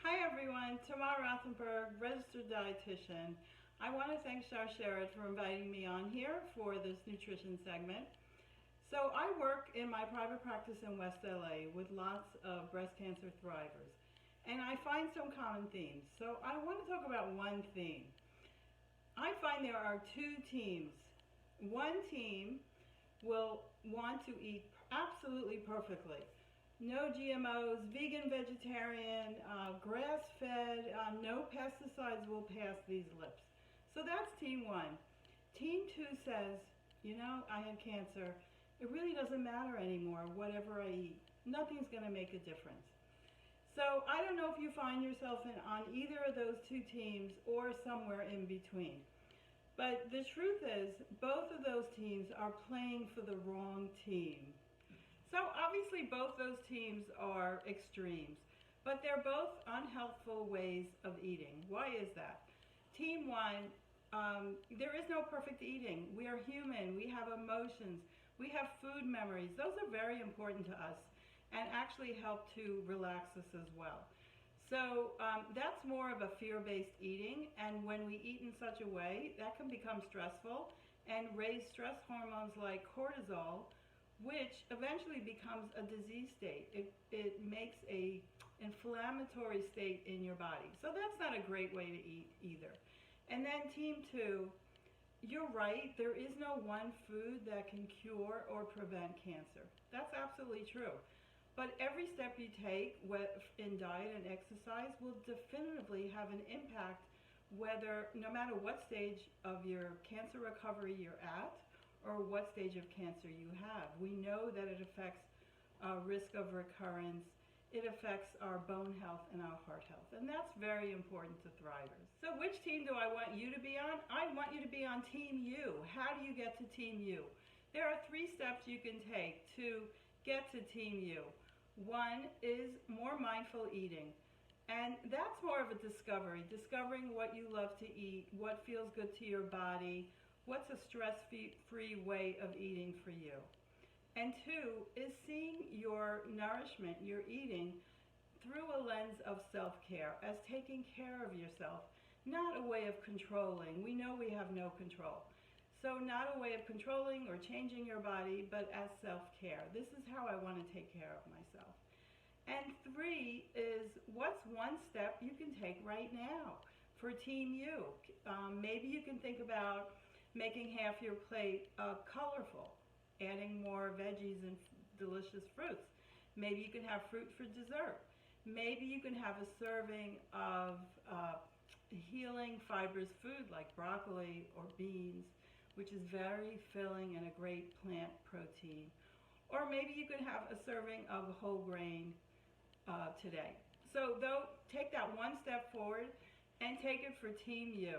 Hi everyone, Tamar Rothenberg, registered dietitian. I want to thank Shar Sherrod for inviting me on here for this nutrition segment. So I work in my private practice in West LA with lots of breast cancer thrivers, and I find some common themes. So I want to talk about one theme. I find there are two teams. One team will want to eat absolutely perfectly. No GMOs, vegan, vegetarian, grass-fed, no pesticides will pass these lips. So that's team one. Team two says, I had cancer. It really doesn't matter anymore, whatever I eat. Nothing's going to make a difference. So I don't know if you find yourself on either of those two teams or somewhere in between. But the truth is, both of those teams are playing for the wrong team. So obviously both those teams are extremes, but they're both unhealthful ways of eating. Why is that? Team one, there is no perfect eating. We are human, we have emotions, we have food memories. Those are very important to us and actually help to relax us as well. So that's more of a fear-based eating, and when we eat in such a way, that can become stressful and raise stress hormones like cortisol, which eventually becomes a disease state. It makes a inflammatory state in your body. So that's not a great way to eat either. And then team two, you're right, there is no one food that can cure or prevent cancer. That's absolutely true. But every step you take in diet and exercise will definitively have an impact, whether, no matter what stage of your cancer recovery you're at or what stage of cancer you have. We know that it affects risk of recurrence, it affects our bone health and our heart health, and that's very important to thrivers. So which team do I want you to be on? I want you to be on Team U. How do you get to Team U? There are 3 steps you can take to get to Team U. One is more mindful eating, and that's more of a discovering what you love to eat, what feels good to your body, what's a stress-free way of eating for you. And 2 is seeing your nourishment, your eating, through a lens of self-care, as taking care of yourself, not a way of controlling. We know we have no control. So not a way of controlling or changing your body, but as self-care. This is how I want to take care of myself. And 3 is, what's one step you can take right now for Team U? Maybe you can think about making half your plate colorful, adding more veggies and delicious fruits. Maybe you can have fruit for dessert. Maybe you can have a serving of healing fibrous food like broccoli or beans, which is very filling and a great plant protein. Or maybe you could have a serving of whole grain today. So take that one step forward and take it for Team U.